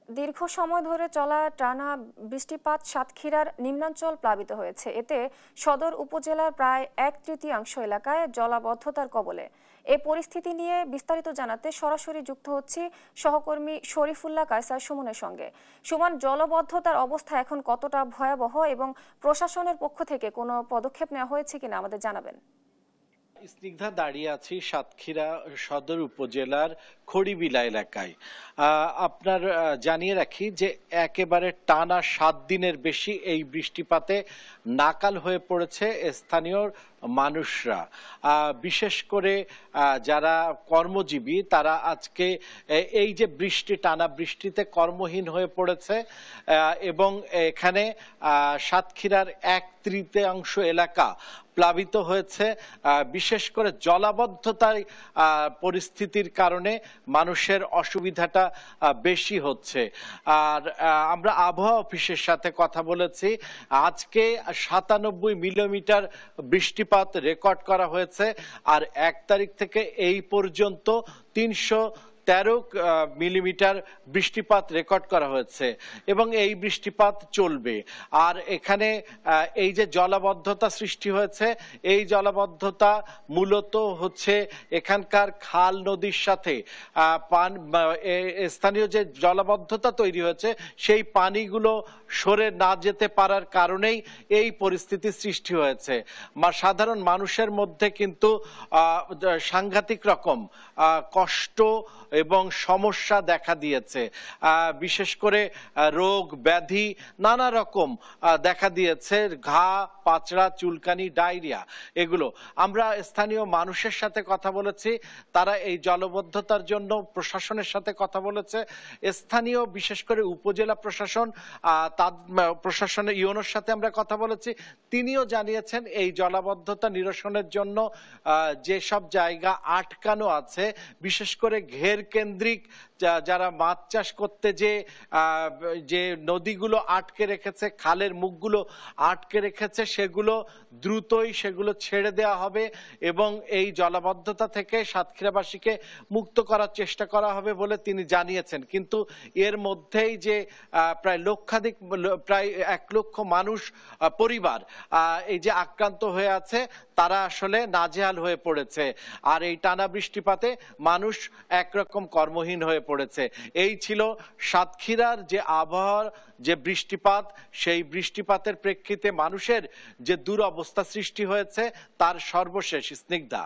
দীর্ঘ সময় ধরে চলা টানা বৃষ্টিপাত সাতক্ষীরার নিম্নাঞ্চল প্লাবিত হয়েছে। এতে সদর উপজেলার প্রায় 1/3 এলাকায় জলাবদ্ধতার কবলে। এই পরিস্থিতি নিয়ে বিস্তারিত জানাতে সরাসরি যুক্ত হচ্ছি সহকর্মী শরীফুল্লাহ কায়সার সুমনের সঙ্গে। সুমন, জলবদ্ধতার অবস্থা এখন কতটা ভয়াবহ এবং প্রশাসনের পক্ষ থেকে কোনো পদক্ষেপ নেওয়া হয়েছে কিনা আমাদের জানাবেন। স্নিগ্ধা, দাঁড়িয়ে আছি সাতক্ষীরা সদর উপজেলার খড়িবিলা এলাকায়। আপনার জানিয়ে রাখি যে একেবারে টানা 7 দিনের বেশি এই বৃষ্টিপাতে নাকাল হয়ে পড়েছে স্থানীয় মানুষরা। বিশেষ করে যারা কর্মজীবী তারা আজকে এই যে টানা বৃষ্টিতে কর্মহীন হয়ে পড়েছে এবং এখানে সাতক্ষীরার 1/3 এলাকা প্লাবিত হয়েছে। বিশেষ করে জলাবদ্ধতার পরিস্থিতির কারণে মানুষের অসুবিধাটা বেশি হচ্ছে। আর আমরা আবহাওয়া অফিসের সাথে কথা বলেছি, আজকে 97 মিলিমিটার বৃষ্টিপাত রেকর্ড করা হয়েছে। আর 1 তারিখ থেকে এই পর্যন্ত 313 মিলিমিটার বৃষ্টিপাত রেকর্ড করা হয়েছে এবং এই বৃষ্টিপাত চলবে। আর এখানে এই যে জলাবদ্ধতা সৃষ্টি হয়েছে, এই জলাবদ্ধতা মূলত হচ্ছে এখানকার খাল নদীর সাথে স্থানীয় যে জলাবদ্ধতা তৈরি হয়েছে সেই পানিগুলো সরে না যেতে পারার কারণেই এই পরিস্থিতি সৃষ্টি হয়েছে। সাধারণ মানুষের মধ্যে কিন্তু সাংঘাতিক রকম কষ্ট এবং সমস্যা দেখা দিয়েছে। বিশেষ করে রোগ ব্যাধি নানা রকম দেখা দিয়েছে, ঘা, পাচড়া, চুলকানি, ডায়রিয়া। এগুলো আমরা স্থানীয় মানুষের সাথে কথা বলেছি, তারা এই জলবদ্ধতার জন্য প্রশাসনের সাথে কথা বলেছে। স্থানীয় বিশেষ করে উপজেলা প্রশাসন, প্রশাসনের ইউনোর সাথে আমরা কথা বলেছি। তিনিও জানিয়েছেন এই জলাবদ্ধতা নিরসনের জন্য যেসব জায়গা আটকানো আছে, বিশেষ করে ঘের কেন্দ্রিক যারা মাছ চাষ করতে যে নদীগুলো আটকে রেখেছে, খালের মুখগুলো আটকে রেখেছে, সেগুলো দ্রুতই ছেড়ে দেওয়া হবে এবং এই জলাবদ্ধতা থেকে সাতক্ষীরাবাসীকে মুক্ত করার চেষ্টা করা হবে বলে তিনি জানিয়েছেন। কিন্তু এর মধ্যেই যে প্রায় 1 লক্ষ মানুষ পরিবার এই যে আক্রান্ত হয়ে আছে, তারা আসলে নাজেহাল হয়ে পড়েছে। আর এই টানা বৃষ্টিপাতে মানুষ একরকম কর্মহীন হয়ে পড়েছে। এই ছিল সাতক্ষীরার যে আবহাওয়ার যে বৃষ্টিপাত, সেই বৃষ্টিপাতের প্রেক্ষিতে মানুষের যে দুরবস্থা সৃষ্টি হয়েছে তার সর্বশেষ। স্নিগ্ধা।